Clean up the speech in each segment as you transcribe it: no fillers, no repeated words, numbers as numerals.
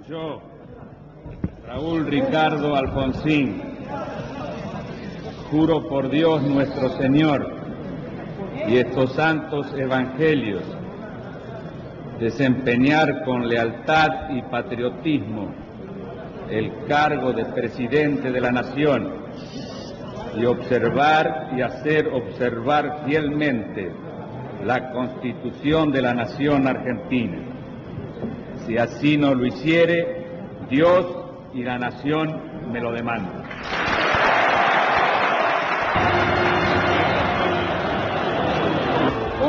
Yo, Raúl Ricardo Alfonsín, juro por Dios nuestro Señor y estos santos evangelios desempeñar con lealtad y patriotismo el cargo de presidente de la Nación y observar y hacer observar fielmente la Constitución de la Nación Argentina. Si así no lo hiciere, Dios y la Nación me lo demandan.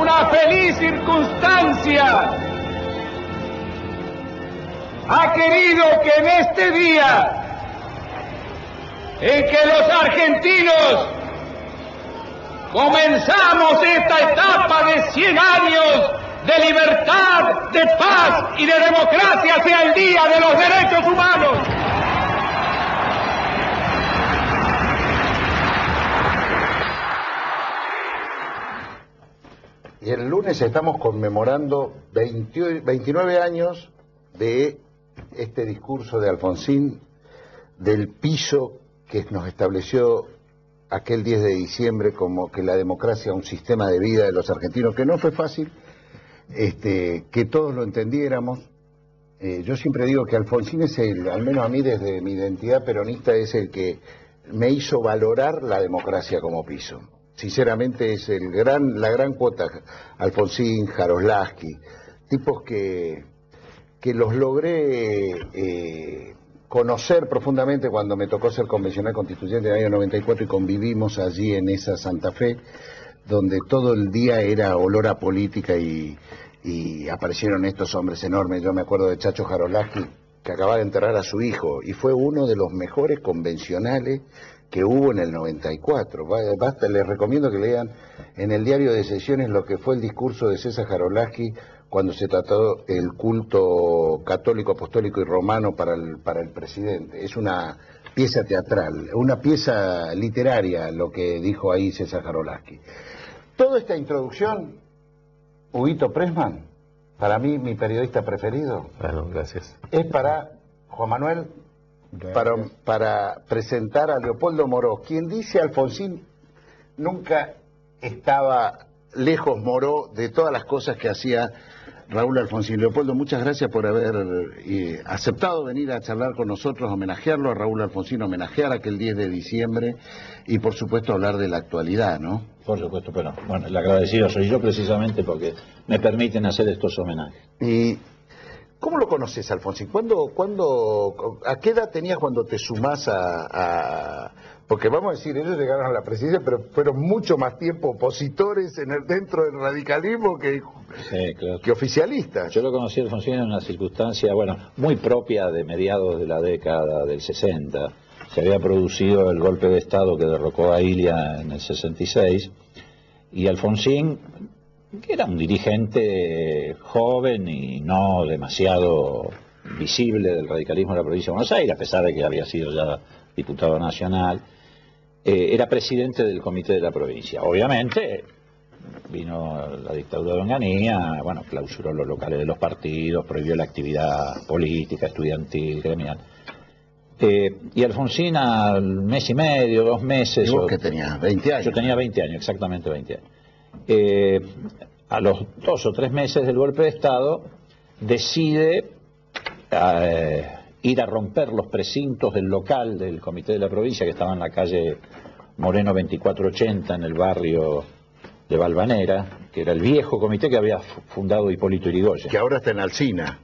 Una feliz circunstancia ha querido que en este día en que los argentinos comenzamos esta etapa de 100 años de libertad, de paz y de democracia sea el Día de los Derechos Humanos. Y el lunes estamos conmemorando 29 años de este discurso de Alfonsín, del piso que nos estableció aquel 10 de diciembre como que la democracia es un sistema de vida de los argentinos, que no fue fácil, que todos lo entendiéramos. Yo siempre digo que Alfonsín es al menos a mí desde mi identidad peronista, es el que me hizo valorar la democracia como piso. Sinceramente es la gran cuota, Alfonsín, Jaroslavsky, tipos que los logré conocer profundamente cuando me tocó ser convencional constituyente en el año 94 y convivimos allí en esa Santa Fe, donde todo el día era olor a política y aparecieron estos hombres enormes. Yo me acuerdo de Chacho Jaroslavsky, que acababa de enterrar a su hijo, y fue uno de los mejores convencionales que hubo en el 94. Basta, les recomiendo que lean en el diario de sesiones lo que fue el discurso de César Jaroslavsky cuando se trató el culto católico, apostólico y romano para el presidente. Es una pieza teatral, una pieza literaria lo que dijo ahí César Jaroslavsky. Toda esta introducción, Huguito Pressman, para mí, mi periodista preferido, bueno, gracias, es para Juan Manuel, para presentar a Leopoldo Moró, quien dice Alfonsín nunca estaba lejos Moró de todas las cosas que hacía Raúl Alfonsín. Leopoldo, muchas gracias por haber aceptado venir a charlar con nosotros, homenajearlo a Raúl Alfonsín, homenajear aquel 10 de diciembre y por supuesto hablar de la actualidad, ¿no? Por supuesto, pero bueno, el agradecido soy yo precisamente porque me permiten hacer estos homenajes. ¿Y cómo lo conoces, Alfonsín? ¿A qué edad tenías cuando te sumás porque vamos a decir, ellos llegaron a la presidencia, pero fueron mucho más tiempo opositores dentro del radicalismo que oficialistas? Yo lo conocí a Alfonsín en una circunstancia, muy propia de mediados de la década del 60. Se había producido el golpe de Estado que derrocó a Ilia en el 66, y Alfonsín, que era un dirigente joven y no demasiado visible del radicalismo de la provincia de Buenos Aires, a pesar de que había sido ya diputado nacional, era presidente del comité de la provincia. Obviamente vino la dictadura de Onganía, clausuró los locales de los partidos, prohibió la actividad política, estudiantil, gremial. Y Alfonsín al mes y medio, 2 meses... ¿Y vos que tenías? ¿20 años? Yo tenía 20 años, exactamente 20 años. A los 2 o 3 meses del golpe de Estado, decide ir a romper los precintos del local del comité de la provincia, que estaba en la calle Moreno 2480, en el barrio de Valvanera, que era el viejo comité que había fundado Hipólito Yrigoyen. Que ahora está en Alsina.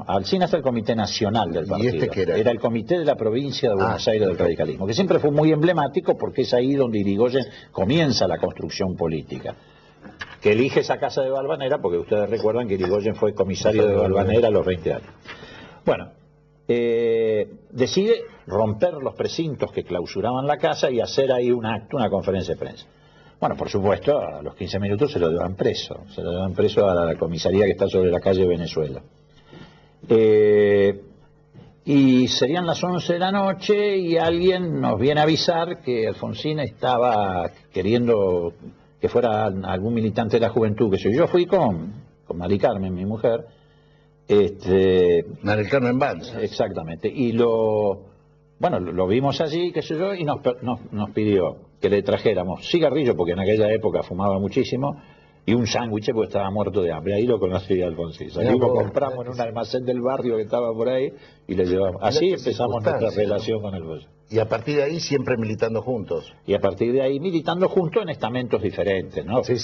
Alsina está el comité nacional del partido. ¿Y este qué era? Era el comité de la provincia de Buenos Aires del radicalismo, que siempre fue muy emblemático porque es ahí donde Yrigoyen comienza la construcción política. Que elige esa casa de Valvanera, porque ustedes recuerdan que Yrigoyen fue comisario de Valvanera a los 20 años. Decide romper los precintos que clausuraban la casa y hacer ahí un acto, una conferencia de prensa. Por supuesto, a los 15 minutos se lo llevan preso a la comisaría que está sobre la calle Venezuela. Y serían las 11 de la noche y alguien nos viene a avisar que Alfonsín estaba queriendo que fuera algún militante de la juventud, que yo fui con Mari Carmen, mi mujer, Manuel Carmen Banza. Exactamente. Y lo vimos allí, qué sé yo, y nos pidió que le trajéramos cigarrillo, porque en aquella época fumaba muchísimo, y un sándwich porque estaba muerto de hambre. Ahí lo conocí a Alfonsín. Salimos, compramos en un almacén del barrio que estaba por ahí y le llevamos. Así empezamos nuestra relación con el bollo. Y a partir de ahí siempre militando juntos. Y a partir de ahí militando juntos en estamentos diferentes, ¿no? Sí.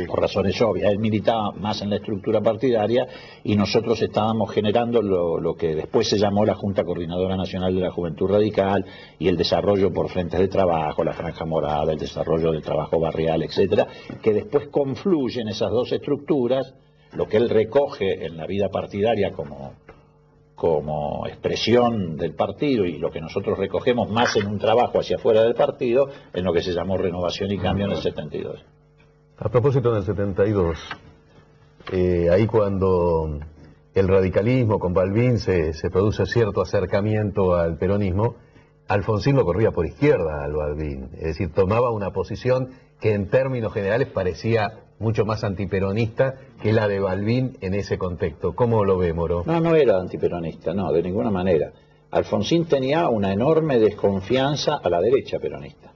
Por razones obvias. Él militaba más en la estructura partidaria y nosotros estábamos generando lo que después se llamó la Junta Coordinadora Nacional de la Juventud Radical y el desarrollo por frentes de trabajo, la Franja Morada, el desarrollo del trabajo barrial, etcétera, que después confluyen esas dos estructuras, lo que él recoge en la vida partidaria como expresión del partido y lo que nosotros recogemos más en un trabajo hacia afuera del partido, en lo que se llamó Renovación y Cambio en el 72. A propósito, en el 72, ahí cuando el radicalismo con Balbín se produce cierto acercamiento al peronismo, Alfonsín lo corría por izquierda al Balbín, es decir, tomaba una posición que en términos generales parecía mucho más antiperonista que la de Balbín en ese contexto. ¿Cómo lo ve, Moró? No era antiperonista, no, de ninguna manera. Alfonsín tenía una enorme desconfianza a la derecha peronista.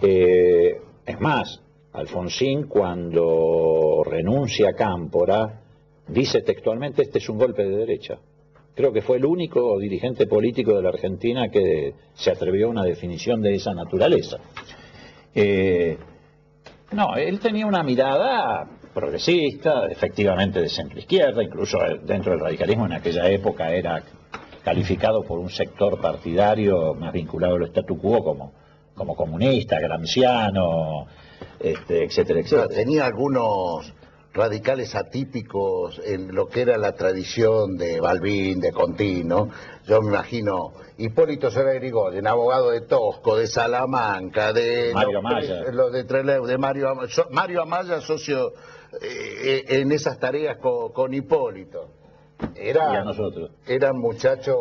Es más, Alfonsín cuando renuncia a Cámpora dice textualmente: este es un golpe de derecha. Creo que fue el único dirigente político de la Argentina que se atrevió a una definición de esa naturaleza. No, él tenía una mirada progresista, efectivamente de centro-izquierda, incluso dentro del radicalismo en aquella época era calificado por un sector partidario más vinculado al statu quo como comunista, gramsciano, etcétera, etcétera. Tenía algunos radicales atípicos en lo que era la tradición de Balbín, de Contín, ¿no? Yo me imagino Hipólito Soler Irigoyen, abogado de Tosco, de Salamanca, de Mario Amaya, de Trelew, de Mario Amaya, socio en esas tareas con Hipólito. Y a nosotros. Eran muchachos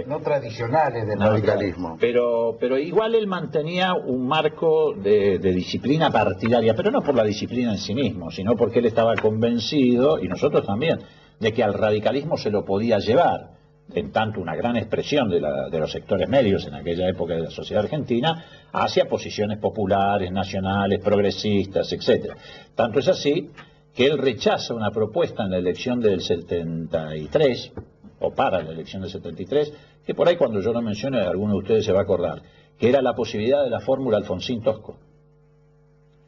no tradicionales del radicalismo. Pero igual él mantenía un marco de disciplina partidaria, pero no por la disciplina en sí mismo, sino porque él estaba convencido, y nosotros también, de que al radicalismo se lo podía llevar, en tanto una gran expresión de los sectores medios en aquella época de la sociedad argentina, hacia posiciones populares, nacionales, progresistas, etcétera. Tanto es así que él rechaza una propuesta en la elección del 73, o para la elección del 73, que por ahí cuando yo lo mencione alguno de ustedes se va a acordar, que era la posibilidad de la fórmula Alfonsín-Tosco.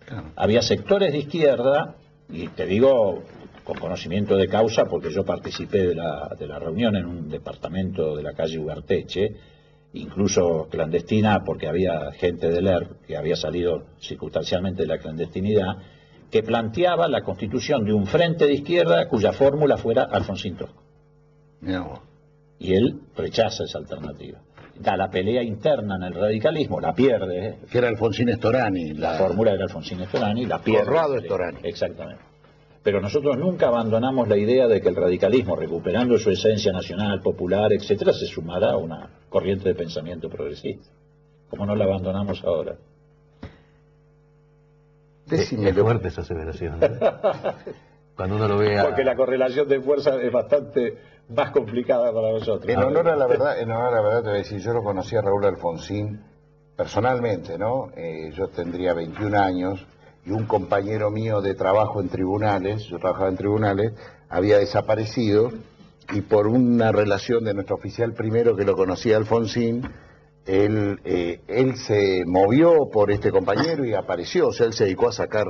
Claro. Había sectores de izquierda, y te digo con conocimiento de causa porque yo participé de la reunión en un departamento de la calle Ugarteche, incluso clandestina porque había gente del ERP que había salido circunstancialmente de la clandestinidad, que planteaba la constitución de un frente de izquierda cuya fórmula fuera Alfonsín Tosco. No. Y él rechaza esa alternativa. Da la pelea interna en el radicalismo, la pierde. Que era Alfonsín Storani. La fórmula era Alfonsín Storani, la pierde. Corrado Storani. Exactamente. Pero nosotros nunca abandonamos la idea de que el radicalismo, recuperando su esencia nacional, popular, etcétera, se sumara a una corriente de pensamiento progresista. Como no la abandonamos ahora. Es fuerte esa aseveración. Cuando uno lo vea... Porque la correlación de fuerza es bastante más complicada para nosotros. En honor a la verdad, te voy a decir, yo lo conocí a Raúl Alfonsín personalmente, ¿no? Yo tendría 21 años y un compañero mío de trabajo en tribunales, yo trabajaba en tribunales, había desaparecido y por una relación de nuestro oficial primero que lo conocía Alfonsín, él se movió por este compañero y apareció, o sea, él se dedicó a sacar,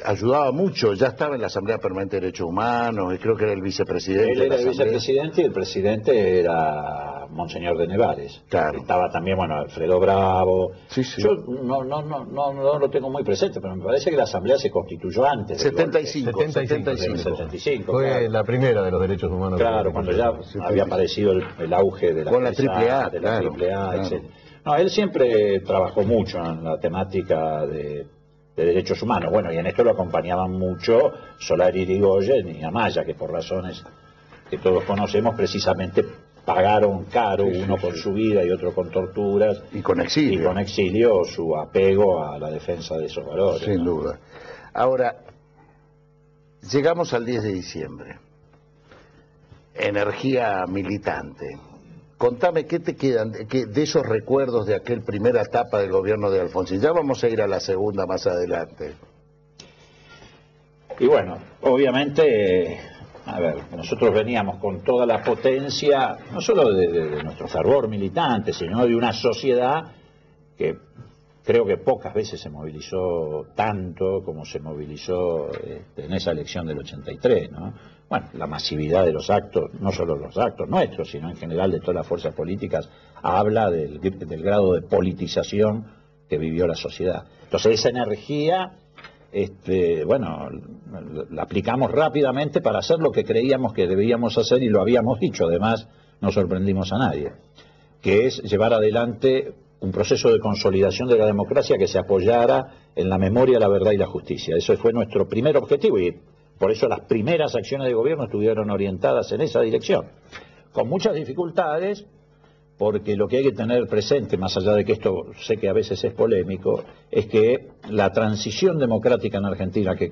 ayudaba mucho, ya estaba en la Asamblea Permanente de Derechos Humanos, y creo que era el vicepresidente. Él era el vicepresidente y el presidente era Monseñor de Nevares. Claro. Estaba también, Alfredo Bravo. Sí, sí. Yo no lo tengo muy presente, pero me parece que la Asamblea se constituyó antes. 75. 75. Fue claro. la primera de los derechos humanos. Claro, cuando ya había aparecido el auge de la AAA, de la AAA, etc. No, él siempre trabajó mucho en la temática de derechos humanos. Bueno, y en esto lo acompañaban mucho Solari Irigoyen y Amaya, que por razones que todos conocemos precisamente pagaron caro, uno con su vida y otro con torturas. Y con exilio. Y con exilio su apego a la defensa de esos valores. Sin duda. Ahora, llegamos al 10 de diciembre. energía militante. Contame, ¿qué te quedan de esos recuerdos de aquel primera etapa del gobierno de Alfonsín? Ya vamos a ir a la segunda más adelante. Y bueno, obviamente, a ver, nosotros veníamos con toda la potencia, no solo de nuestro fervor militante, sino de una sociedad que creo que pocas veces se movilizó tanto como se movilizó en esa elección del 83, ¿no? Bueno, la masividad de los actos, no solo los actos nuestros, sino en general de todas las fuerzas políticas, habla del grado de politización que vivió la sociedad. Entonces esa energía, bueno, la aplicamos rápidamente para hacer lo que creíamos que debíamos hacer y lo habíamos dicho, además no sorprendimos a nadie, que es llevar adelante un proceso de consolidación de la democracia que se apoyara en la memoria, la verdad y la justicia. Eso fue nuestro primer objetivo y por eso las primeras acciones de gobierno estuvieron orientadas en esa dirección. Con muchas dificultades, porque lo que hay que tener presente, más allá de que esto sé que a veces es polémico, es que la transición democrática en Argentina que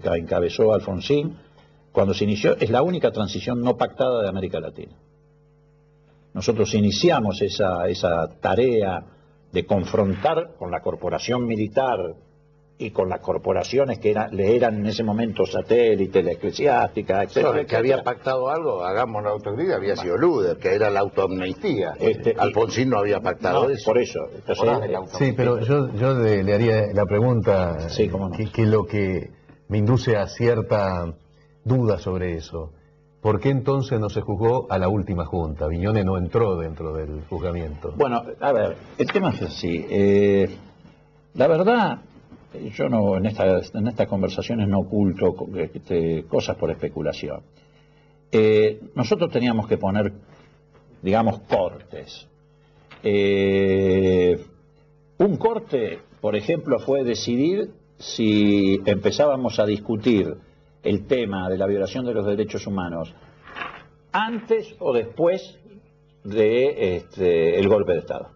encabezó Alfonsín, cuando se inició, es la única transición no pactada de América Latina. Nosotros iniciamos esa tarea de confrontar con la corporación militar y con las corporaciones que le eran en ese momento satélites, la eclesiástica, etcétera. El que había pactado algo, hagamos la autocrítica, había sido Luder, que era la autoamnistía. Alfonsín no había pactado eso. Por eso. Entonces, sí, pero yo le haría la pregunta, sí, cómo no, que lo que me induce a cierta duda sobre eso. ¿Por qué entonces no se juzgó a la última junta? Viñone no entró dentro del juzgamiento. Bueno, a ver, el tema es así. La verdad, yo no en estas conversaciones no oculto cosas por especulación. Nosotros teníamos que poner, digamos, cortes. Un corte, por ejemplo, fue decidir si empezábamos a discutir el tema de la violación de los derechos humanos antes o después de el golpe de Estado.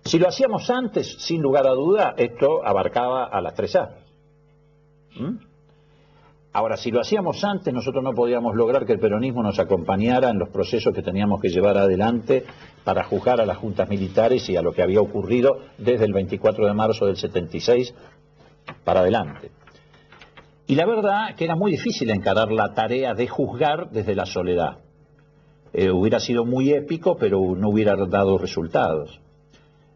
Si lo hacíamos antes, sin lugar a duda, esto abarcaba a las 3A. Ahora, si lo hacíamos antes, nosotros no podíamos lograr que el peronismo nos acompañara en los procesos que teníamos que llevar adelante para juzgar a las juntas militares y a lo que había ocurrido desde el 24 de marzo del 76 para adelante. Y la verdad que era muy difícil encarar la tarea de juzgar desde la soledad. Hubiera sido muy épico, pero no hubiera dado resultados.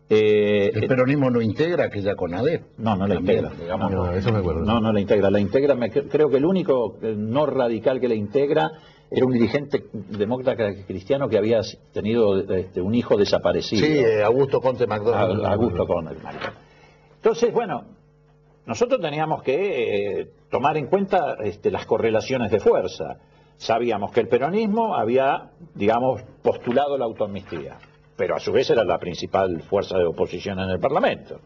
¿El peronismo no integra aquella CONADEP? No la integra. Digamos, no, eso me acuerdo. No la integra. La integra, creo que el único no radical que la integra era un dirigente demócrata cristiano que había tenido un hijo desaparecido. Sí, Augusto Conte McDonald. Augusto Conte McDonald. Entonces, bueno, nosotros teníamos que tomar en cuenta las correlaciones de fuerza. Sabíamos que el peronismo había, digamos, postulado la autoamnistía, pero a su vez era la principal fuerza de oposición en el Parlamento.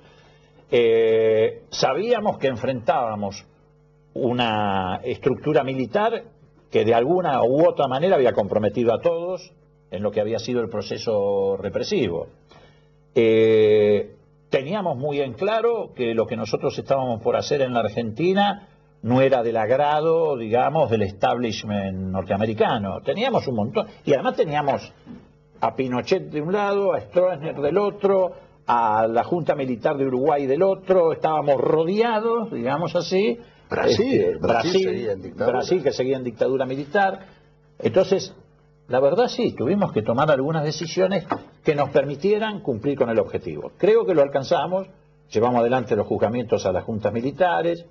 Sabíamos que enfrentábamos una estructura militar que de alguna u otra manera había comprometido a todos en lo que había sido el proceso represivo. Teníamos muy en claro que lo que nosotros estábamos por hacer en la Argentina no era del agrado, digamos, del establishment norteamericano. Teníamos un montón, y además teníamos a Pinochet de un lado, a Stroessner del otro, a la Junta Militar de Uruguay del otro, estábamos rodeados, digamos así. Brasil seguía en dictadura. Brasil que seguía en dictadura militar. Entonces, la verdad sí, tuvimos que tomar algunas decisiones que nos permitieran cumplir con el objetivo. Creo que lo alcanzamos, llevamos adelante los juzgamientos a las juntas militares,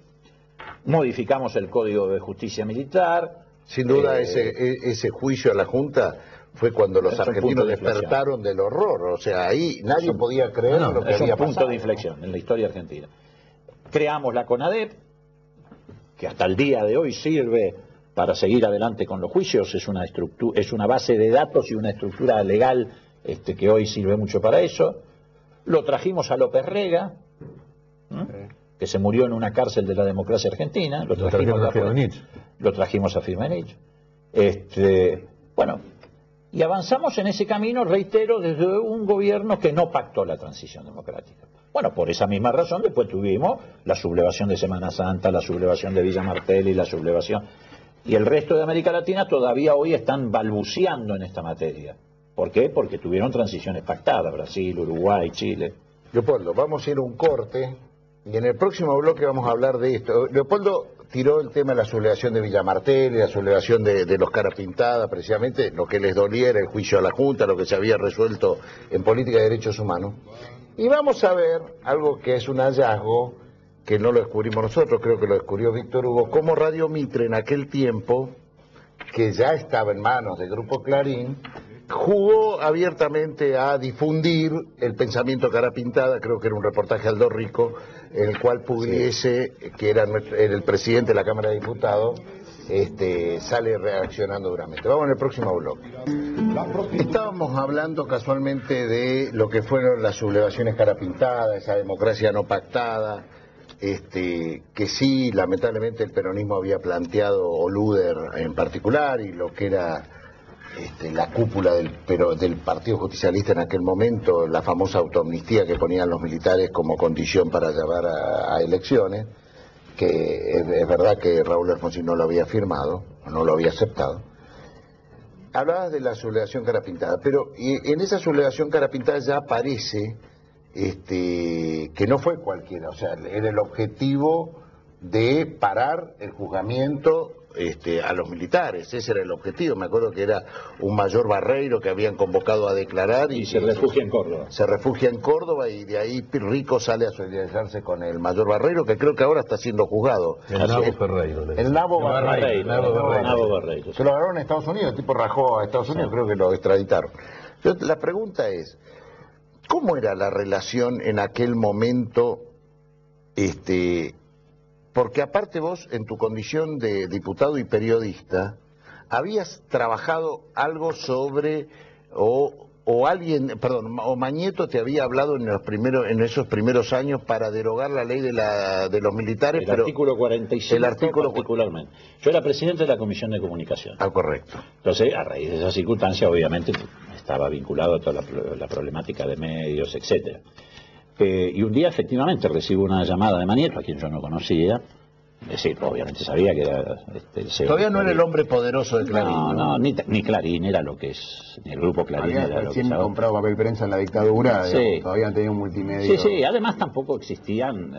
modificamos el Código de Justicia Militar. Sin duda ese juicio a la Junta fue cuando los argentinos despertaron del horror, o sea, ahí nadie podía creer lo que había pasado. Es un punto de inflexión en la historia argentina. Creamos la CONADEP, que hasta el día de hoy sirve para seguir adelante con los juicios, es una base de datos y una estructura legal que hoy sirve mucho para eso. Lo trajimos a López Rega, que se murió en una cárcel de la democracia argentina, lo trajimos a Firmenich. Bueno, y avanzamos en ese camino, reitero, desde un gobierno que no pactó la transición democrática. Bueno, por esa misma razón después tuvimos la sublevación de Semana Santa, la sublevación de Villa Martelli, la sublevación. Y el resto de América Latina todavía hoy están balbuceando en esta materia. ¿Por qué? Porque tuvieron transiciones pactadas, Brasil, Uruguay, Chile. Leopoldo, vamos a ir a un corte y en el próximo bloque vamos a hablar de esto. Leopoldo tiró el tema de la sublevación de Villamartel y la sublevación de los Cara Pintada, precisamente lo que les dolía era el juicio a la Junta, lo que se había resuelto en política de derechos humanos. Y vamos a ver algo que es un hallazgo, que no lo descubrimos nosotros, creo que lo descubrió Víctor Hugo, cómo Radio Mitre en aquel tiempo, que ya estaba en manos del Grupo Clarín, jugó abiertamente a difundir el pensamiento Cara Pintada. Creo que era un reportaje de Aldo Rico, en el cual Pugliese, que era el presidente de la Cámara de Diputados, sale reaccionando duramente. Vamos en el próximo bloque. Estábamos hablando casualmente de lo que fueron las sublevaciones Cara Pintada, esa democracia no pactada, que sí, lamentablemente el peronismo había planteado, o Luder en particular, y lo que era la cúpula del Partido Justicialista en aquel momento, la famosa autoamnistía que ponían los militares como condición para llevar a elecciones, que es verdad que Raúl Alfonsín no lo había firmado, no lo había aceptado. Hablabas de la sublevación Cara Pintada, pero en esa sublevación Cara Pintada ya aparece que no fue cualquiera, o sea, era el objetivo de parar el juzgamiento a los militares, ese era el objetivo. Me acuerdo que era un mayor Barreiro que habían convocado a declarar y se refugia en Córdoba. Se refugia en Córdoba y de ahí Rico sale a solidarizarse con el mayor Barreiro, que creo que ahora está siendo juzgado. El Nabo Ferreiro. El Nabo Barreiro. Se lo agarraron en Estados Unidos, el tipo rajó a Estados Unidos, creo que lo extraditaron. Entonces, la pregunta es, ¿cómo era la relación en aquel momento? Porque aparte vos, en tu condición de diputado y periodista, habías trabajado algo sobre, o Mañeto te había hablado en esos primeros años para derogar la ley de los militares. El artículo 45 particularmente. Yo era presidente de la Comisión de Comunicación. Ah, correcto. Entonces, a raíz de esa circunstancia, obviamente, estaba vinculado a toda la problemática de medios, etcétera. Y un día, efectivamente, recibo una llamada de Mañeto, a quien yo no conocía. Es decir, obviamente sabía que era el CEO. Todavía no era el hombre poderoso de Clarín. No, ni Clarín era lo que es, ni el grupo Clarín era lo que es. Había comprado papel prensa en la dictadura, sí. Digamos, todavía no tenía un multimedia. Sí, además tampoco existían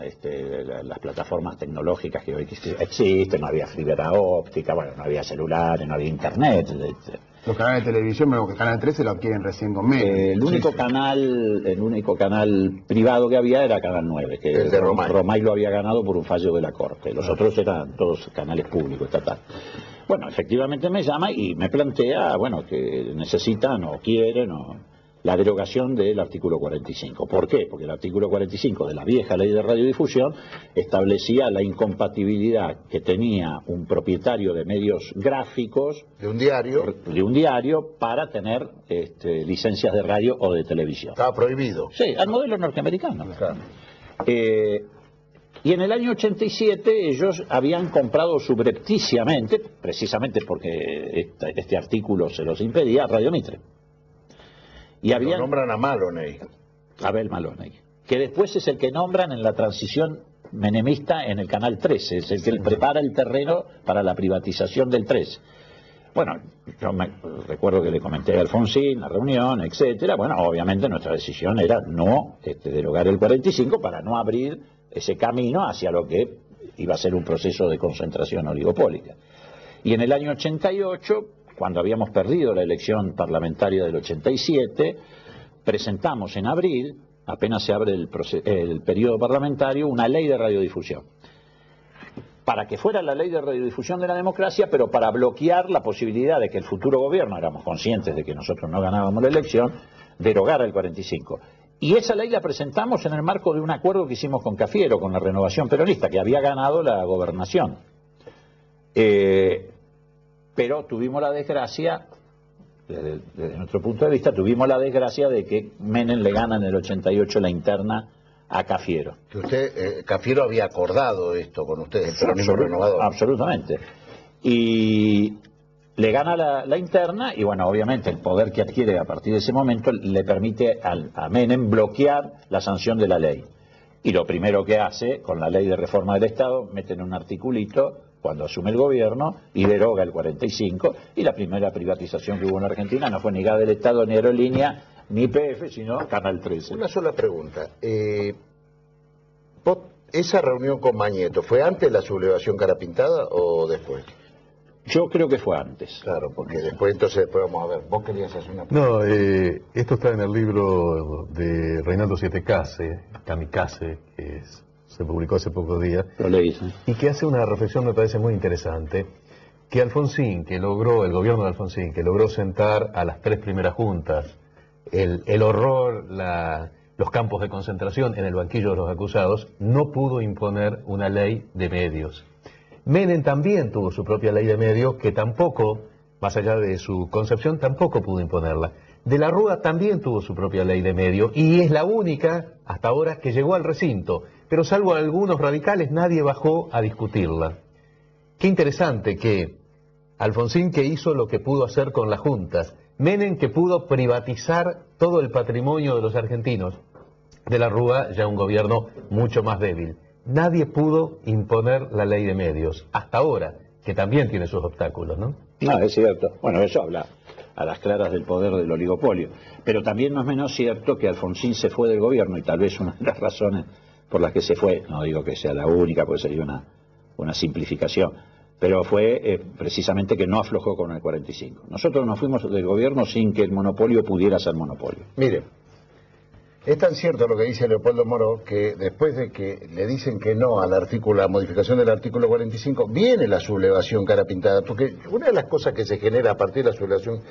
las plataformas tecnológicas que hoy existen, no había fibra óptica, bueno, no había celulares, no había internet. Los canales de televisión, que Canal 13 lo adquieren recién con medio. El único canal privado que había era Canal 9, que el de Romay. Romay lo había ganado por un fallo de la Corte. Los otros eran todos canales públicos, estatal. Bueno, efectivamente me llama y me plantea, que necesitan o quieren la derogación del artículo 45. ¿Por qué? Porque el artículo 45 de la vieja ley de radiodifusión establecía la incompatibilidad que tenía un propietario de medios gráficos de un diario para tener licencias de radio o de televisión. Estaba prohibido. Sí, al modelo norteamericano. Claro. Y en el año 87 ellos habían comprado subrepticiamente, precisamente porque este artículo se los impedía, Radio Mitre. Y lo nombran a Maloney. Abel Maloney, que después es el que nombran en la transición menemista en el Canal 13, es el que prepara el terreno para la privatización del 13. Bueno, yo recuerdo que le comenté a Alfonsín, la reunión, etcétera. Bueno, obviamente nuestra decisión era no derogar el 45 para no abrir ese camino hacia lo que iba a ser un proceso de concentración oligopólica. Y en el año 88, cuando habíamos perdido la elección parlamentaria del 87, presentamos en abril, apenas se abre el periodo parlamentario, una ley de radiodifusión. Para que fuera la ley de radiodifusión de la democracia, pero para bloquear la posibilidad de que el futuro gobierno, éramos conscientes de que nosotros no ganábamos la elección, derogara el 45. Y esa ley la presentamos en el marco de un acuerdo que hicimos con Cafiero, con la Renovación Peronista, que había ganado la gobernación. Pero tuvimos la desgracia, desde nuestro punto de vista, tuvimos la desgracia de que Menem le gana en el 88 la interna a Cafiero. Que usted, Cafiero había acordado esto con ustedes, el peronismo renovador. Absolutamente. Y le gana la interna y bueno, obviamente el poder que adquiere a partir de ese momento le permite a Menem bloquear la sanción de la ley. Y lo primero que hace con la ley de reforma del Estado, meten un articulito cuando asume el gobierno y deroga el 45, y la primera privatización que hubo en Argentina no fue ni gas del Estado, ni aerolínea, ni IPF, sino Canal 13. Una sola pregunta. ¿Esa reunión con Mañeto fue antes de la sublevación Carapintada o después? Yo creo que fue antes. Claro, porque después vamos a ver. ¿Vos querías hacer una pregunta? No, esto está en el libro de Reinaldo Sietecase, Kamikaze, que se publicó hace pocos días. Lo leí, ¿sí? Y que hace una reflexión, me parece muy interesante, que Alfonsín, el gobierno de Alfonsín, que logró sentar a las 3 primeras juntas, el horror, los campos de concentración en el banquillo de los acusados, no pudo imponer una ley de medios. Menem también tuvo su propia ley de medios, que tampoco, más allá de su concepción, tampoco pudo imponerla. De la Rúa también tuvo su propia ley de medios, y es la única, hasta ahora, que llegó al recinto. Pero salvo algunos radicales, nadie bajó a discutirla. Qué interesante que Alfonsín, que hizo lo que pudo hacer con las juntas, Menem, que pudo privatizar todo el patrimonio de los argentinos, de la Rúa ya un gobierno mucho más débil. Nadie pudo imponer la ley de medios, hasta ahora, que también tiene sus obstáculos, ¿no? No, es cierto. Bueno, eso habla a las claras del poder del oligopolio. Pero también no es menos cierto que Alfonsín se fue del gobierno, y tal vez una de las razones por las que se fue, no digo que sea la única, porque sería una simplificación, pero fue precisamente que no aflojó con el 45. Nosotros nos fuimos del gobierno sin que el monopolio pudiera ser monopolio. Mire, es tan cierto lo que dice Leopoldo Moró, que después de que le dicen que no a la modificación del artículo 45, viene la sublevación Carapintada, porque una de las cosas que se genera a partir de la sublevación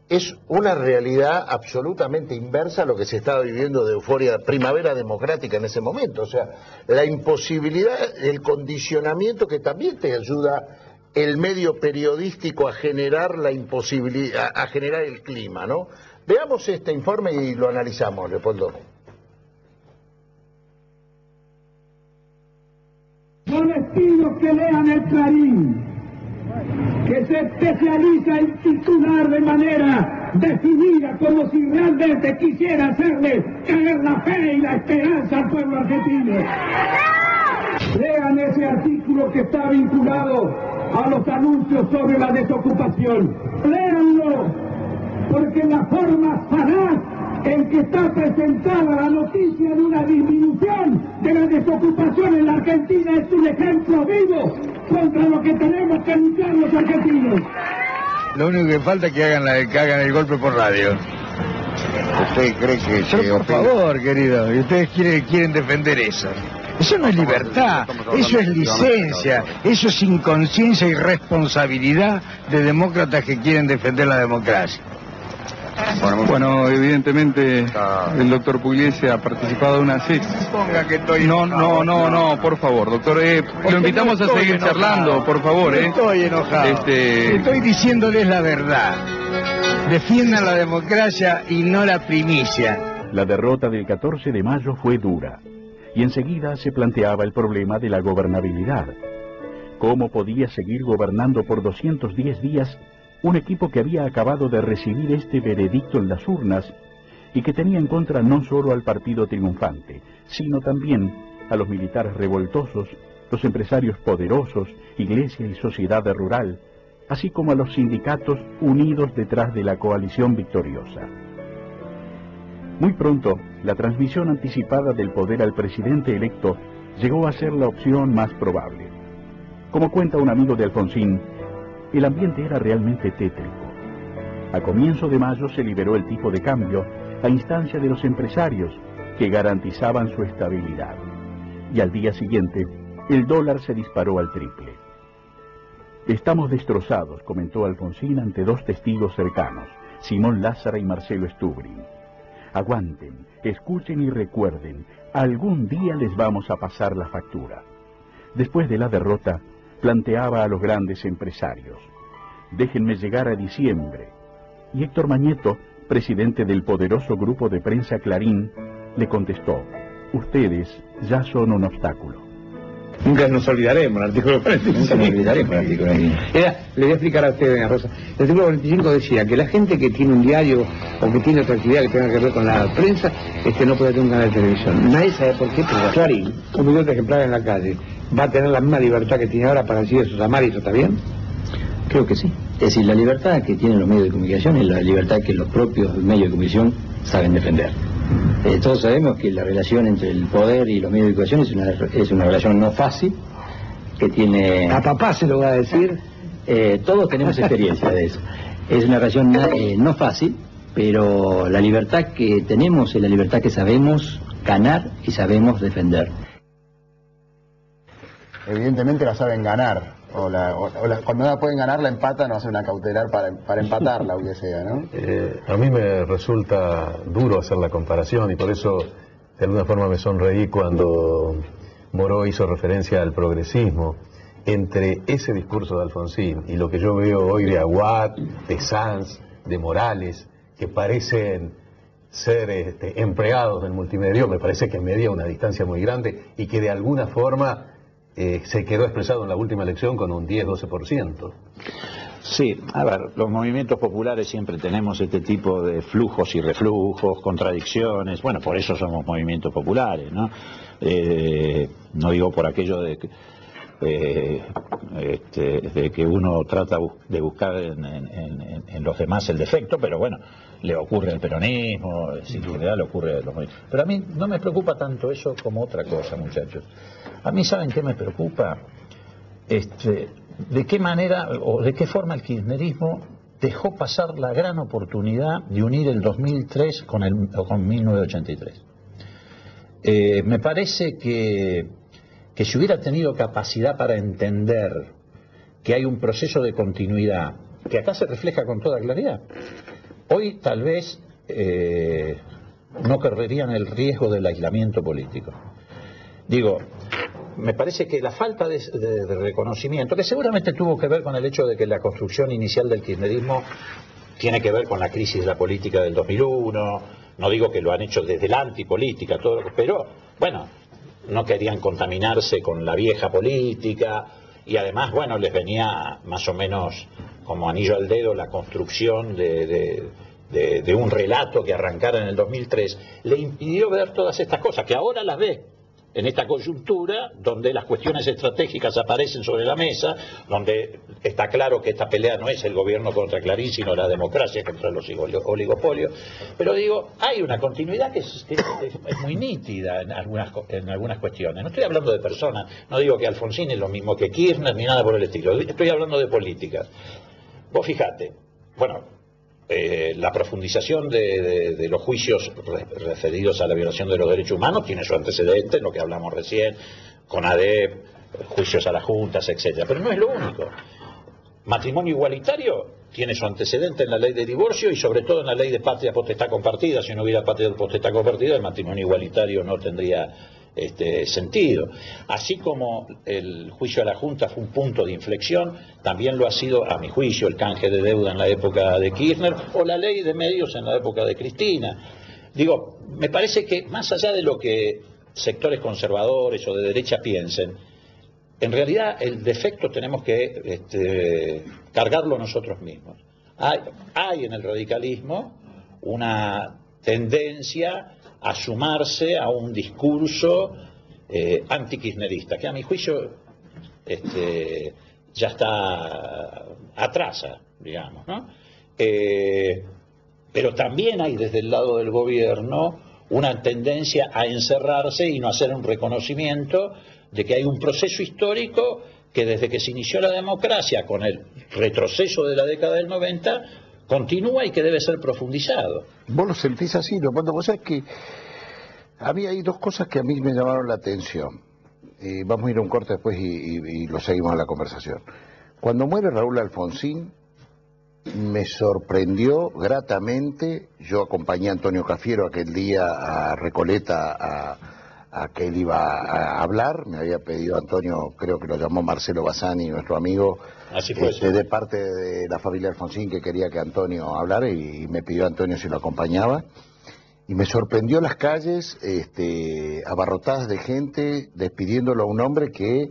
es una realidad absolutamente inversa a lo que se estaba viviendo de euforia, primavera democrática en ese momento. O sea, la imposibilidad, el condicionamiento que también te ayuda el medio periodístico a generar la imposibilidad, a generar el clima, ¿no? Veamos este informe y lo analizamos, Leopoldo. Yo les pido que lean el Clarín, que se especializa en titular de manera definida, como si realmente quisiera hacerle caer la fe y la esperanza al pueblo argentino. Lean ese artículo que está vinculado a los anuncios sobre la desocupación. Léanlo, porque la forma falaz en que está presentada la noticia de una disminución de la desocupación en la Argentina es un ejemplo vivo contra lo que tenemos que luchar los argentinos. Lo único que falta es que hagan el golpe por radio. ¿Usted cree que Pero por favor, querido, y ustedes quieren defender eso. Eso no es libertad, eso es licencia, eso es inconsciencia y responsabilidad de demócratas que quieren defender la democracia. Bueno, evidentemente el doctor Pugliese ha participado de una No, por favor, doctor, lo invitamos a seguir charlando, por favor, Estoy enojado. Estoy diciéndoles la verdad. Defiendan la democracia y no la primicia. La derrota del 14 de mayo fue dura, y enseguida se planteaba el problema de la gobernabilidad. ¿Cómo podía seguir gobernando por 210 días un equipo que había acabado de recibir este veredicto en las urnas y que tenía en contra no solo al partido triunfante, sino también a los militares revoltosos, los empresarios poderosos, iglesia y sociedad rural, así como a los sindicatos unidos detrás de la coalición victoriosa? Muy pronto, la transmisión anticipada del poder al presidente electo llegó a ser la opción más probable. Como cuenta un amigo de Alfonsín, el ambiente era realmente tétrico. A comienzo de mayo se liberó el tipo de cambio a instancia de los empresarios que garantizaban su estabilidad. Y al día siguiente, el dólar se disparó al triple. Estamos destrozados, comentó Alfonsín ante 2 testigos cercanos, Simón Lázara y Marcelo Stubrin. Aguanten, escuchen y recuerden, algún día les vamos a pasar la factura. Después de la derrota, planteaba a los grandes empresarios: déjenme llegar a diciembre. Y Héctor Mañeto, presidente del poderoso grupo de prensa Clarín, le contestó: ustedes ya son un obstáculo. Nunca nos olvidaremos el artículo 45. Nunca nos olvidaremos el artículo 45. Le voy a explicar a usted, doña Rosa. El artículo 45 decía que la gente que tiene un diario o que tiene otra actividad que tenga que ver con la prensa, no puede tener un canal de televisión. Nadie sabe por qué, pero Clarín, un millón de ejemplares en la calle, ¿va a tener la misma libertad que tiene ahora para decir eso está mal y eso está bien? Creo que sí. Es decir, la libertad que tienen los medios de comunicación es la libertad que los propios medios de comunicación saben defender. Todos sabemos que la relación entre el poder y los medios de comunicación es una relación no fácil, que tiene... A papá se lo va a decir. Todos tenemos experiencia de eso. Es una relación no fácil, pero la libertad que tenemos es la libertad que sabemos ganar y sabemos defender. Evidentemente la saben ganar. Cuando no la pueden ganar, la empatan o hacen una cautelar para empatarla, aunque sea, ¿no? A mí me resulta duro hacer la comparación y por eso de alguna forma me sonreí cuando Moró hizo referencia al progresismo. Entre ese discurso de Alfonsín y lo que yo veo hoy de Aguad, de Sanz, de Morales, que parecen ser empleados del multimedio, me parece que media una distancia muy grande y que de alguna forma se quedó expresado en la última elección con un 10-12%. Sí, a ver, los movimientos populares siempre tenemos este tipo de flujos y reflujos, contradicciones, bueno, por eso somos movimientos populares, ¿no? No digo por aquello de que uno trata de buscar en los demás el defecto, pero bueno, le ocurre al peronismo, en general le ocurre a los movimientos. Pero a mí no me preocupa tanto eso como otra cosa, muchachos. A mí, ¿saben qué me preocupa? ¿De qué manera o de qué forma el kirchnerismo dejó pasar la gran oportunidad de unir el 2003 con 1983? Me parece que si hubiera tenido capacidad para entender que hay un proceso de continuidad, que acá se refleja con toda claridad, hoy tal vez no correrían el riesgo del aislamiento político. Digo, me parece que la falta de reconocimiento, que seguramente tuvo que ver con el hecho de que la construcción inicial del kirchnerismo tiene que ver con la crisis de la política del 2001, no digo que lo han hecho desde la antipolítica, pero bueno, no querían contaminarse con la vieja política y además, bueno, les venía más o menos como anillo al dedo la construcción de un relato que arrancara en el 2003, le impidió ver todas estas cosas, que ahora las ve en esta coyuntura donde las cuestiones estratégicas aparecen sobre la mesa, donde está claro que esta pelea no es el gobierno contra Clarín, sino la democracia contra los oligopolios. Pero digo, hay una continuidad que es muy nítida en algunas cuestiones. No estoy hablando de personas, no digo que Alfonsín es lo mismo que Kirchner ni nada por el estilo, estoy hablando de políticas. Vos fijate, bueno, la profundización de los juicios referidos a la violación de los derechos humanos tiene su antecedente en lo que hablamos recién, con ADEP, juicios a las juntas, etcétera. Pero no es lo único. Matrimonio igualitario tiene su antecedente en la ley de divorcio y sobre todo en la ley de patria potestad compartida. Si no hubiera patria potestad compartida, el matrimonio igualitario no tendría sentido. Así como el juicio a la Junta fue un punto de inflexión, también lo ha sido, a mi juicio, el canje de deuda en la época de Kirchner o la ley de medios en la época de Cristina. Digo, me parece que más allá de lo que sectores conservadores o de derecha piensen, en realidad el defecto tenemos que cargarlo nosotros mismos. Hay en el radicalismo una tendencia a sumarse a un discurso antikirchnerista, que a mi juicio ya está atrasa, digamos, ¿no? Pero también hay desde el lado del gobierno una tendencia a encerrarse y no hacer un reconocimiento de que hay un proceso histórico que desde que se inició la democracia con el retroceso de la década del 90 continúa y que debe ser profundizado. ¿Vos lo sentís así? Vos sabés que a mí hay dos cosas que a mí me llamaron la atención. Vamos a ir a un corte después y lo seguimos en la conversación. Cuando muere Raúl Alfonsín, me sorprendió gratamente. Yo acompañé a Antonio Cafiero aquel día a Recoleta a que él iba a hablar. Me había pedido Antonio, creo que lo llamó Marcelo Bassani, nuestro amigo, así fue, de parte de la familia Alfonsín, que quería que Antonio hablara y me pidió a Antonio si lo acompañaba. y me sorprendió las calles abarrotadas de gente despidiéndolo a un hombre que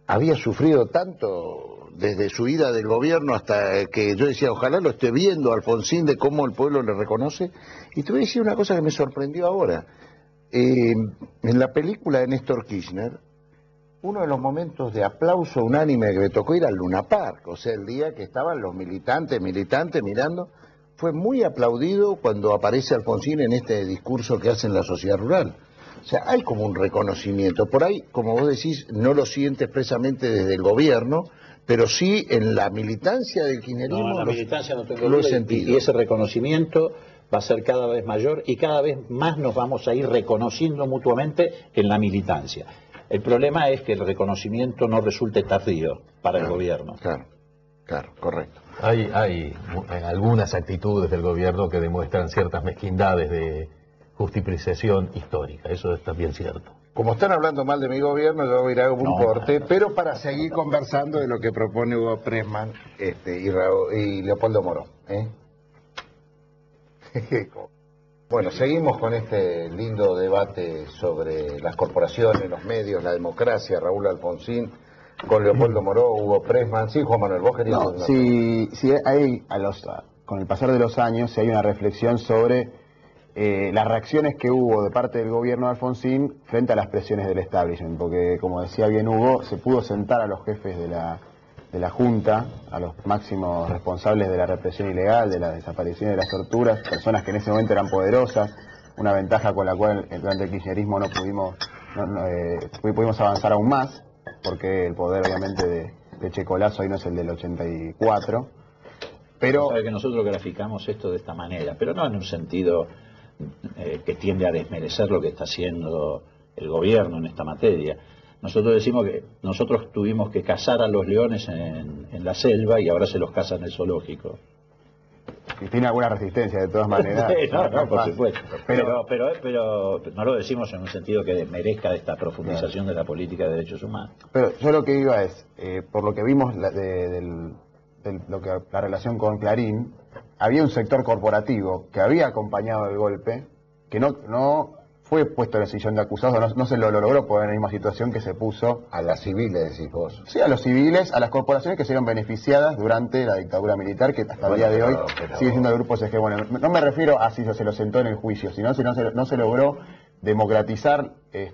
había sufrido tanto desde su ida del gobierno hasta que yo decía, ojalá lo esté viendo Alfonsín, de cómo el pueblo le reconoce. Y te voy a decir una cosa que me sorprendió ahora. En la película de Néstor Kirchner, uno de los momentos de aplauso unánime que me tocó ir al Luna Park, o sea, el día que estaban los militantes mirando, fue muy aplaudido cuando aparece Alfonsín en este discurso que hace en la sociedad rural. O sea, hay como un reconocimiento. Por ahí, como vos decís, no lo siente expresamente desde el gobierno, pero sí en la militancia del kirchnerismo. No, en la militancia no tengo lo he duda, sentido. y ese reconocimiento va a ser cada vez mayor y cada vez más nos vamos a ir reconociendo mutuamente en la militancia. El problema es que el reconocimiento no resulte tardío para el gobierno. Claro, correcto. Hay algunas actitudes del gobierno que demuestran ciertas mezquindades de justificación histórica, eso es también cierto. Como están hablando mal de mi gobierno, yo voy a ir a un corte, pero para seguir conversando de lo que propone Hugo Pressman y Leopoldo Moró. Bueno, seguimos con este lindo debate sobre las corporaciones, los medios, la democracia, Raúl Alfonsín, con Leopoldo Moró, Hugo Pressman. Sí, Juan Manuel, vos querías... No, si hay, con el pasar de los años, si hay una reflexión sobre las reacciones que hubo de parte del gobierno de Alfonsín frente a las presiones del establishment, porque, como decía bien Hugo, se pudo sentar a los jefes de la Junta, a los máximos responsables de la represión ilegal, de la desaparición y de las torturas, personas que en ese momento eran poderosas, una ventaja con la cual durante el kirchnerismo no pudimos avanzar aún más, porque el poder obviamente de Checolazo ahí no es el del 84, pero... Sabe que nosotros graficamos esto de esta manera, pero no en un sentido que tiende a desmerecer lo que está haciendo el gobierno en esta materia. Nosotros decimos que nosotros tuvimos que cazar a los leones en la selva y ahora se los caza en el zoológico. Y tiene alguna resistencia de todas maneras. no, por supuesto. Pero no lo decimos en un sentido que desmerezca esta profundización de la política de derechos humanos. Pero yo lo que iba es, por lo que vimos la relación con Clarín, había un sector corporativo que había acompañado el golpe, que no fue puesto en el sillón de acusados, no se lo logró poner en la misma situación que se puso... A las civiles, decís vos. Sí, a los civiles, a las corporaciones que se vieron beneficiadas durante la dictadura militar, que hasta el día de hoy sigue siendo de grupos hegemónicos. No me refiero a si se lo sentó en el juicio, sino si no se logró democratizar y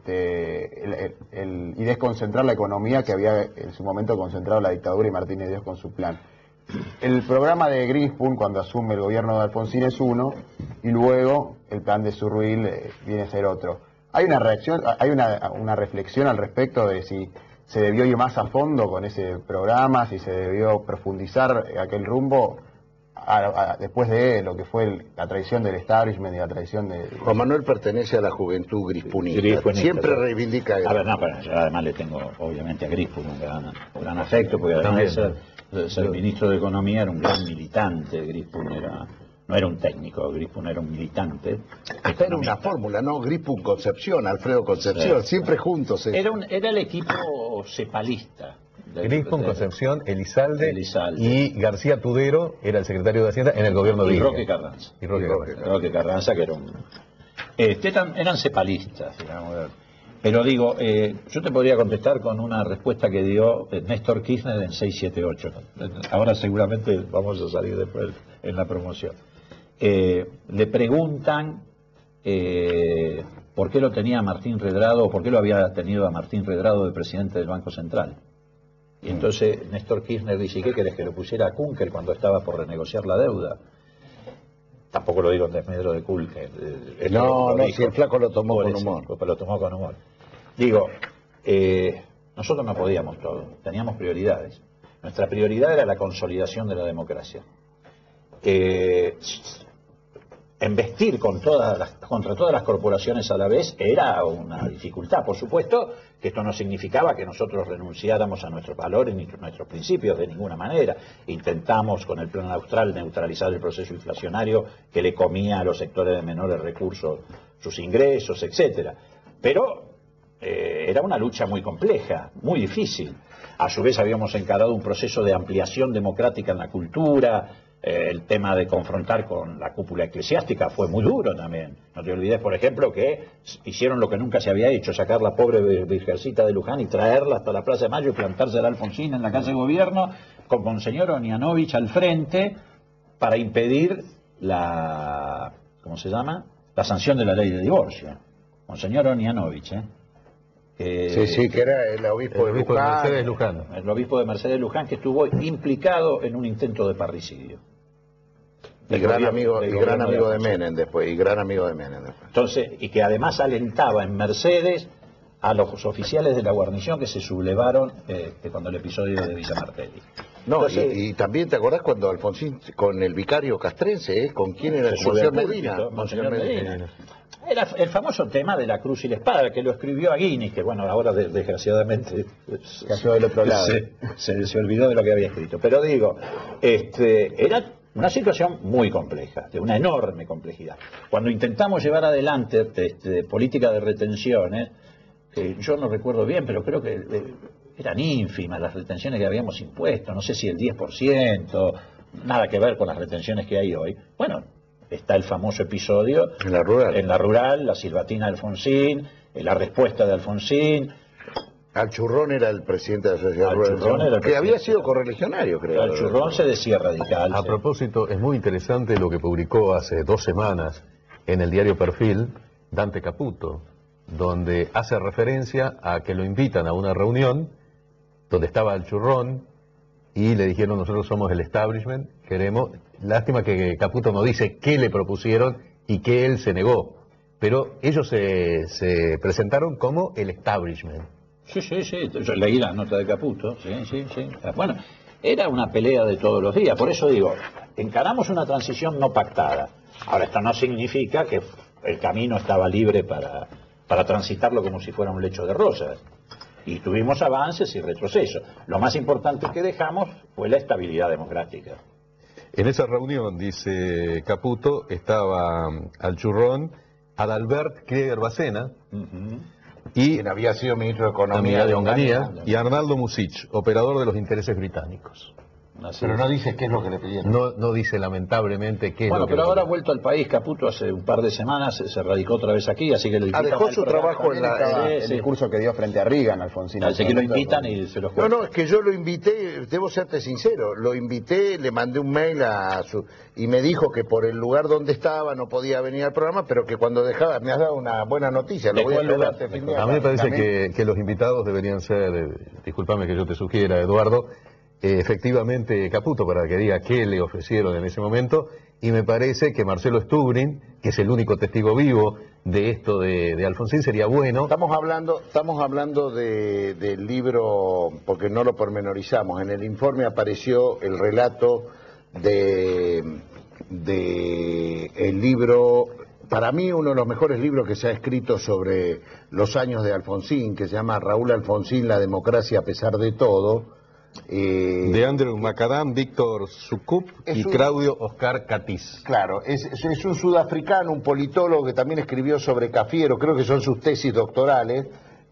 desconcentrar la economía que había en su momento concentrado la dictadura y Martínez Dios con su plan. El programa de Grispun, cuando asume el gobierno de Alfonsín, es uno, y luego el plan de Zurruil viene a ser otro. Hay una reacción, hay una reflexión al respecto de si se debió ir más a fondo con ese programa, si se debió profundizar aquel rumbo después de lo que fue la traición del establishment y la traición de... Juan Manuel pertenece a la juventud grispunista. Siempre reivindica... A ver, no, pero yo además le tengo obviamente a Grispun un gran afecto, porque además de ser ministro de Economía era un gran militante. Grispun no era un técnico, Grispun era un militante. Hasta era una fórmula, ¿no? Grispun Concepción, Alfredo Concepción, siempre juntos. Era el equipo cepalista. Grispun, Concepción, Elizalde y García Tudero era el secretario de Hacienda en el gobierno de Villa. Y Roque Carranza, que era un... eran cepalistas, digamos. Pero digo, yo te podría contestar con una respuesta que dio Néstor Kirchner en 678. Ahora seguramente vamos a salir después en la promoción. Le preguntan por qué lo tenía Martín Redrado, o por qué lo había tenido a Martín Redrado de presidente del Banco Central. Y entonces Néstor Kirchner dice, ¿qué querés, que lo pusiera a Kunkel cuando estaba por renegociar la deuda? Tampoco lo digo en desmedro de Kunkel. Si el flaco lo tomó con humor. Lo tomó con humor. Digo, nosotros no podíamos todo, teníamos prioridades. Nuestra prioridad era la consolidación de la democracia. Embestir contra todas las corporaciones a la vez era una dificultad. Por supuesto que esto no significaba que nosotros renunciáramos a nuestros valores ni a nuestros principios de ninguna manera. Intentamos con el Plan Austral neutralizar el proceso inflacionario que le comía a los sectores de menores recursos sus ingresos, etcétera. Pero era una lucha muy compleja, muy difícil. A su vez habíamos encarado un proceso de ampliación democrática en la cultura, El tema de confrontar con la cúpula eclesiástica fue muy duro también. No te olvides, por ejemplo, que hicieron lo que nunca se había hecho, sacar la pobre Virgencita de Luján y traerla hasta la Plaza de Mayo y plantarse al Alfonsín en la calle de Gobierno, con Monseñor Onianovich al frente, para impedir la, ¿cómo se llama?, la sanción de la ley de divorcio. Monseñor Onianovich, sí, que era el obispo de Mercedes Luján. El obispo de Mercedes Luján, que estuvo implicado en un intento de parricidio. Y gran amigo de Menem después. Entonces, y que además alentaba en Mercedes a los oficiales de la guarnición que se sublevaron cuando el episodio de Villa Martelli. No, Entonces, y también te acordás cuando Alfonsín, con el vicario castrense, ¿con quién era? Monseñor Medina. Era el famoso tema de la cruz y la espada, que lo escribió Aguinis, que bueno, ahora desgraciadamente cayó del otro lado. Se olvidó de lo que había escrito. Pero digo, era una situación muy compleja, de una enorme complejidad. Cuando intentamos llevar adelante política de retenciones, que yo no recuerdo bien, pero creo que eran ínfimas las retenciones que habíamos impuesto, no sé si el 10%, nada que ver con las retenciones que hay hoy. Bueno, está el famoso episodio en la rural, la silbatina de Alfonsín, la respuesta de Alfonsín. Alchurrón era el presidente de la Sociedad Rural, que había sido correligionario, creo. Alchurrón se decía radical. A propósito, es muy interesante lo que publicó hace 2 semanas en el diario Perfil Dante Caputo, donde hace referencia a que lo invitan a una reunión donde estaba Alchurrón y le dijeron: nosotros somos el establishment, queremos. Lástima que Caputo no dice qué le propusieron y que él se negó, pero ellos se presentaron como el establishment. Sí, yo leí la nota de Caputo, sí. Bueno, era una pelea de todos los días, por eso digo, encaramos una transición no pactada. Ahora, esto no significa que el camino estaba libre para transitarlo como si fuera un lecho de rosas. Y tuvimos avances y retrocesos. Lo más importante que dejamos fue la estabilidad democrática. En esa reunión, dice Caputo, estaba Alchurrón, Adalbert Krieger Bacena, y quien había sido ministro de Economía de Onganía, y Arnaldo Musich, operador de los intereses británicos. Pero no dice qué es lo que le pidieron. No dice lamentablemente qué es lo que pero ahora ha vuelto al país Caputo hace un par de semanas, se radicó otra vez aquí, así que lo invitan. Dejó su trabajo en el discurso que dio frente a Reagan, Alfonsín. Así que lo invitan y se los cuentan. No, es que yo lo invité, debo serte sincero, lo invité, le mandé un mail y me dijo que por el lugar donde estaba no podía venir al programa, pero que cuando dejaba, me has dado una buena noticia. Lo voy a a mí me parece que los invitados deberían ser, discúlpame que yo te sugiera, Eduardo, efectivamente Caputo, para que diga qué le ofrecieron en ese momento, y me parece que Marcelo Stubrin, que es el único testigo vivo de esto de Alfonsín, sería bueno. Estamos hablando del libro, porque no lo pormenorizamos. En el informe apareció el relato de el libro, para mí uno de los mejores libros que se ha escrito sobre los años de Alfonsín, que se llama Raúl Alfonsín, La democracia a pesar de todo. De Andrew Macadam, Víctor Sukup y Claudio Oscar Catiz. Claro, es un sudafricano, un politólogo que también escribió sobre Cafiero, creo que son sus tesis doctorales,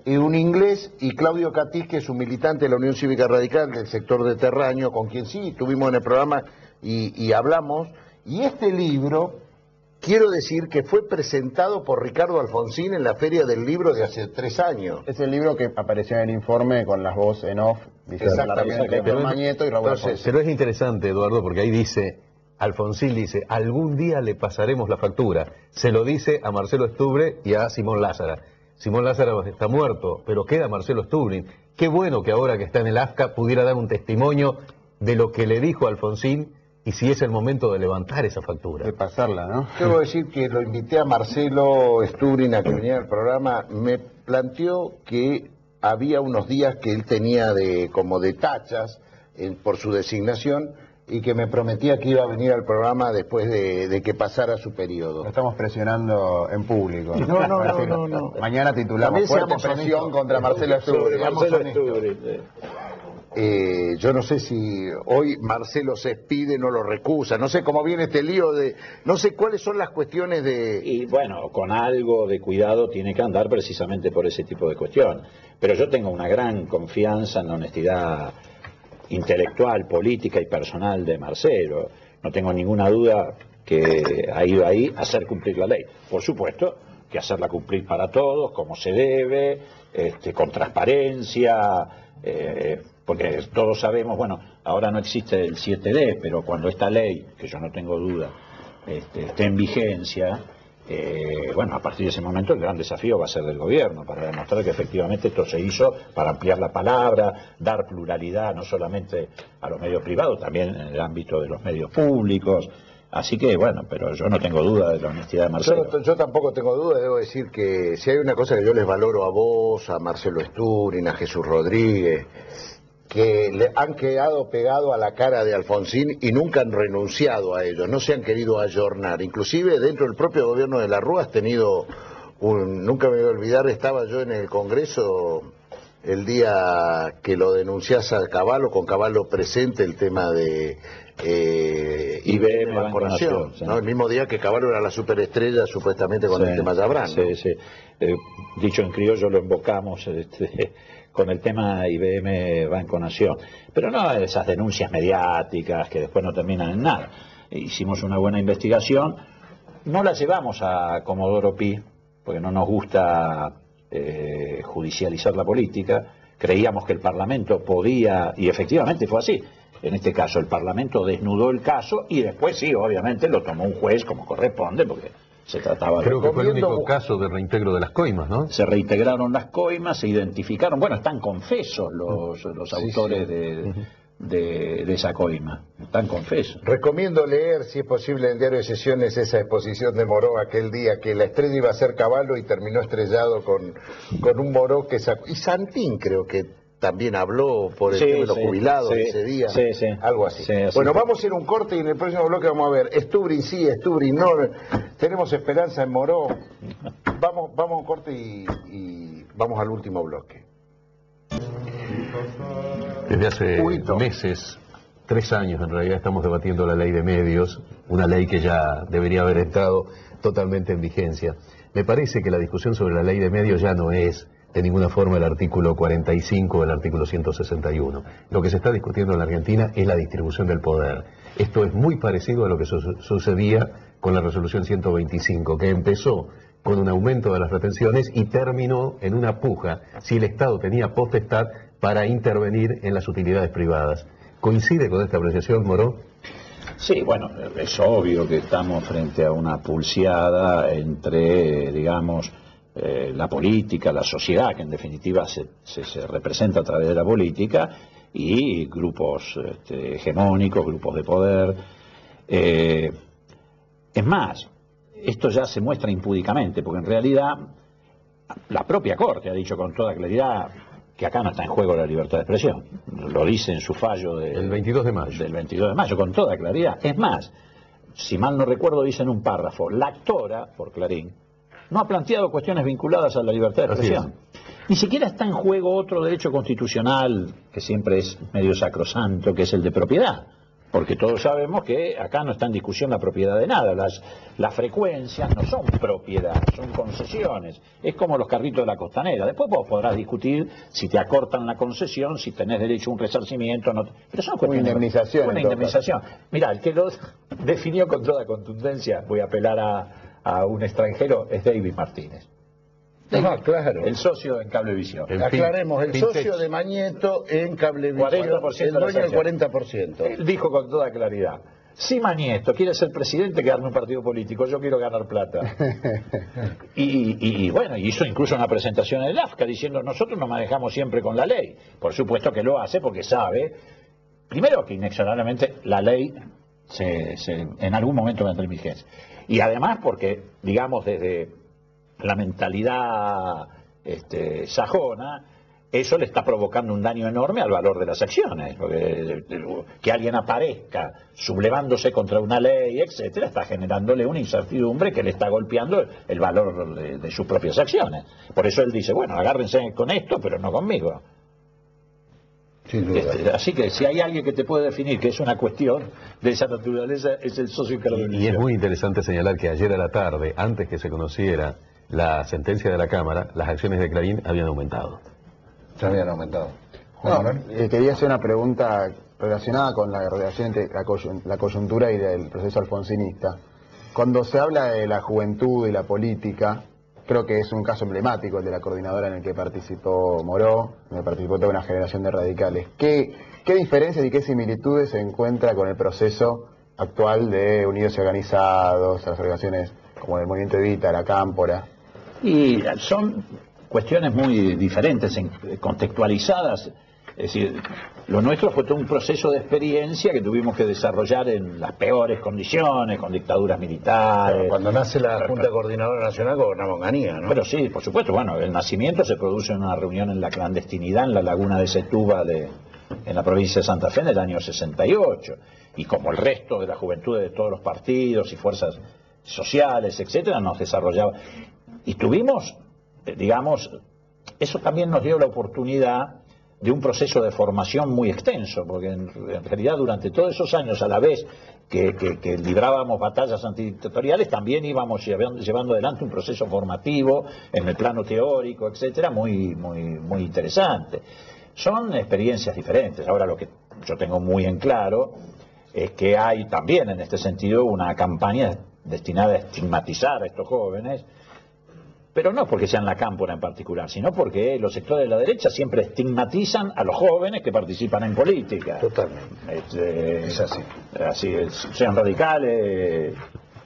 un inglés, y Claudio Catiz, que es un militante de la Unión Cívica Radical del sector de Terraño, con quien sí estuvimos en el programa y hablamos. Y este libro, quiero decir que fue presentado por Ricardo Alfonsín en la Feria del Libro de hace 3 años. Es el libro que apareció en el informe con las voces en off. Exactamente. Pero es interesante, Eduardo, porque ahí dice, Alfonsín dice, algún día le pasaremos la factura. Se lo dice a Marcelo Stubrin y a Simón Lázara. Simón Lázara está muerto, pero queda Marcelo Stubrin. Qué bueno que ahora que está en el AFCA pudiera dar un testimonio de lo que le dijo Alfonsín, y si es el momento de levantar esa factura. De pasarla, ¿no? Debo decir que lo invité a Marcelo Stubrin a que viniera al programa. Me planteó que había unos días que él tenía como de tachas por su designación, y que me prometía que iba a venir al programa después de que pasara su periodo. Lo estamos presionando en público. No. Mañana titulamos Fuerte presión contra Marcelo Stubrin. Yo no sé si hoy Marcelo se expide, no lo recusa, no sé cómo viene este lío no sé cuáles son las cuestiones Y bueno, con algo de cuidado tiene que andar precisamente por ese tipo de cuestión. Pero yo tengo una gran confianza en la honestidad intelectual, política y personal de Marcelo. no tengo ninguna duda que ha ido ahí a hacer cumplir la ley. Por supuesto que hacerla cumplir para todos, como se debe, con transparencia, porque todos sabemos, bueno, ahora no existe el 7D, pero cuando esta ley, que yo no tengo duda, esté en vigencia, bueno, a partir de ese momento el gran desafío va a ser del gobierno, para demostrar que efectivamente esto se hizo para ampliar la palabra, dar pluralidad no solamente a los medios privados, también en el ámbito de los medios públicos. Así que, bueno, pero yo no tengo duda de la honestidad de Marcelo. Yo tampoco tengo duda, debo decir que si hay una cosa que yo les valoro a vos, a Marcelo Sturing, a Jesús Rodríguez, que le han quedado pegados a la cara de Alfonsín y nunca han renunciado a ello, no se han querido ayornar. Inclusive dentro del propio gobierno de la Rúa has tenido nunca me voy a olvidar, estaba yo en el Congreso el día que lo denunciás a Cavallo, con Cavallo presente, el tema de IBM Banco Nación, ¿no? El mismo día que Cavallo era la superestrella supuestamente con el tema Yabrán, ¿no? Sí, sí. Dicho en criollo lo invocamos con el tema IBM Banco Nación, pero no esas denuncias mediáticas que después no terminan en nada. Hicimos una buena investigación, no la llevamos a Comodoro Pi porque no nos gusta judicializar la política. Creíamos que el Parlamento podía, y efectivamente fue así. En este caso el Parlamento desnudó el caso y después sí, obviamente lo tomó un juez como corresponde, porque se trataba de... Creo que fue el único caso de reintegro de las coimas, ¿no? Se reintegraron las coimas, se identificaron, bueno, están confesos los autores de esa coima, están confesos. Recomiendo leer, si es posible, en el diario de sesiones esa exposición de Moró aquel día, que la estrella iba a ser Cavallo y terminó estrellado con un Moró que sacó... Y Santín creo que también habló por el tema de los jubilados ese día, algo así. Bueno, vamos a ir a un corte y en el próximo bloque vamos a ver Sturing sí, Sturing no, tenemos esperanza en Moró. Vamos a un corte y vamos al último bloque. Desde hace meses, 3 años en realidad, estamos debatiendo la ley de medios, una ley que ya debería haber entrado totalmente en vigencia. Me parece que la discusión sobre la ley de medios ya no es de ninguna forma el artículo 45 o el artículo 161. Lo que se está discutiendo en la Argentina es la distribución del poder. Esto es muy parecido a lo que sucedía con la resolución 125, que empezó con un aumento de las retenciones y terminó en una puja si el Estado tenía potestad para intervenir en las utilidades privadas. ¿Coincide con esta apreciación, Moró? Sí, bueno, es obvio que estamos frente a una pulseada entre, digamos, la política, la sociedad, que en definitiva se representa a través de la política, y grupos hegemónicos, grupos de poder. Es más, esto ya se muestra impúdicamente, porque en realidad la propia Corte ha dicho con toda claridad que acá no está en juego la libertad de expresión. Lo dice en su fallo del 22 de mayo. Del 22 de mayo, con toda claridad. Es más, si mal no recuerdo, dice en un párrafo, la actora, por Clarín, no ha planteado cuestiones vinculadas a la libertad de expresión. Ni siquiera está en juego otro derecho constitucional, que siempre es medio sacrosanto, que es el de propiedad. Porque todos sabemos que acá no está en discusión la propiedad de nada. Las frecuencias no son propiedad, son concesiones. Es como los carritos de la costanera. Después vos podrás discutir si te acortan la concesión, si tenés derecho a un resarcimiento. No, pero son cuestiones. Una indemnización. Una indemnización. Mirá, el que lo definió con toda contundencia, voy a apelar a un extranjero, es David Martínez. Claro. El socio en Cablevisión. Aclaremos, el socio de Mañeto en Cablevisión, el dueño del 40%. Él dijo con toda claridad, si Mañeto quiere ser presidente, que darme un partido político, yo quiero ganar plata. y bueno, hizo incluso una presentación en el AFCA diciendo, nosotros nos manejamos siempre con la ley. Por supuesto que lo hace porque sabe, primero que inexorablemente la ley en algún momento va a entrar en vigencia. Y además porque, digamos, desde la mentalidad sajona, eso le está provocando un daño enorme al valor de las acciones, porque que alguien aparezca sublevándose contra una ley, etcétera, está generándole una incertidumbre que le está golpeando el valor de sus propias acciones. Por eso él dice, bueno, agárrense con esto, pero no conmigo. Así que si hay alguien que te puede definir que es una cuestión de esa naturaleza, es el socio Cablevisión. Y es muy interesante señalar que ayer a la tarde, antes que se conociera la sentencia de la Cámara, las acciones de Clarín habían aumentado. Ya habían aumentado. Quería hacer una pregunta relacionada con la relación entre la coyuntura y el proceso alfonsinista. Cuando se habla de la juventud y la política, creo que es un caso emblemático el de la coordinadora en el que participó Moró, donde participó toda una generación de radicales. ¿Qué diferencias y qué similitudes se encuentra con el proceso actual de Unidos y Organizados, las organizaciones como el Movimiento Evita, la Cámpora? Y son cuestiones muy diferentes, contextualizadas. Es decir, lo nuestro fue todo un proceso de experiencia que tuvimos que desarrollar en las peores condiciones, con dictaduras militares. Pero cuando nace la Junta Coordinadora Nacional gobernaba Onganía, ¿no? Pero sí, por supuesto. Bueno, el nacimiento se produce en una reunión en la clandestinidad, en la laguna de Setúbal, en la provincia de Santa Fe, en el año 68. Y como el resto de la juventud de todos los partidos y fuerzas sociales, etcétera, nos desarrollaba. Y tuvimos, digamos, eso también nos dio la oportunidad de un proceso de formación muy extenso, porque en realidad durante todos esos años, a la vez que librábamos batallas antidictatoriales, también íbamos llevando adelante un proceso formativo en el plano teórico, etcétera, muy interesante. Son experiencias diferentes. Ahora, lo que yo tengo muy en claro es que hay también en este sentido una campaña destinada a estigmatizar a estos jóvenes, pero no porque sean la Cámpora en particular, sino porque los sectores de la derecha siempre estigmatizan a los jóvenes que participan en política. Totalmente. Es así. Así es, sean radicales,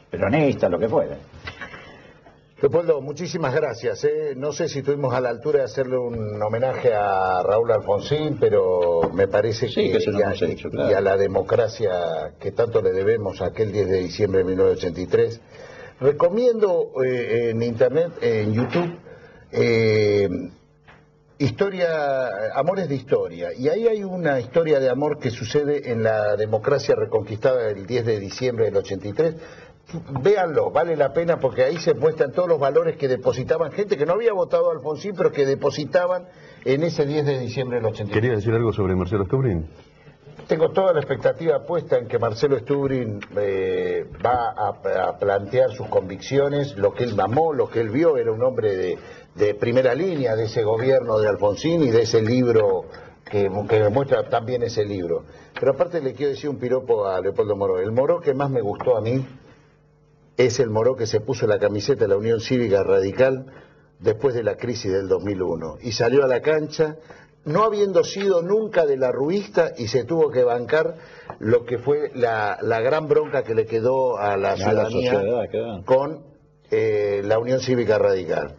peronistas, lo que fuera. Leopoldo, muchísimas gracias. No sé si estuvimos a la altura de hacerle un homenaje a Raúl Alfonsín, pero me parece sí, que eso lo hemos hecho, claro. Y a la democracia que tanto le debemos aquel 10 de diciembre de 1983. Recomiendo en internet, en YouTube, Amores de Historia, y ahí hay una historia de amor que sucede en la democracia reconquistada el 10 de diciembre del 83. Véanlo, vale la pena, porque ahí se muestran todos los valores que depositaban gente que no había votado a Alfonsín, pero que depositaban en ese 10 de diciembre del 83. ¿Quería decir algo sobre Marcelo Stubrin? Tengo toda la expectativa puesta en que Marcelo Stubrin va a plantear sus convicciones, lo que él mamó, lo que él vio. Era un hombre de primera línea de ese gobierno de Alfonsín y de ese libro que muestra también ese libro. Pero aparte le quiero decir un piropo a Leopoldo Moró. El Moró que más me gustó a mí es el Moró que se puso la camiseta de la Unión Cívica Radical después de la crisis del 2001 y salió a la cancha, no habiendo sido nunca de la ruista, y se tuvo que bancar lo que fue la gran bronca que le quedó a la ciudadanía con la Unión Cívica Radical.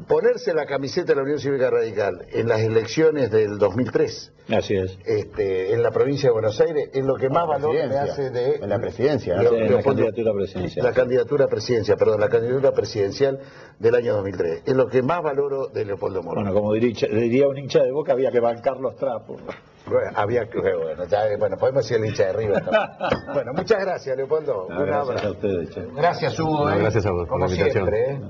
Ponerse la camiseta de la Unión Cívica Radical en las elecciones del 2003, así es, en la provincia de Buenos Aires, es lo que más valor me hace de... En la presidencia, ¿no? La candidatura presidencial. La candidatura presidencial del año 2003. Es lo que más valoro de Leopoldo Moró. Bueno, como diría un hincha de Boca, había que bancar los trapos. Bueno, podemos decir el hincha de River. Bueno, muchas gracias, Leopoldo. Gracias a ustedes. Gracias, Hugo. Gracias a vos por la invitación. Siempre,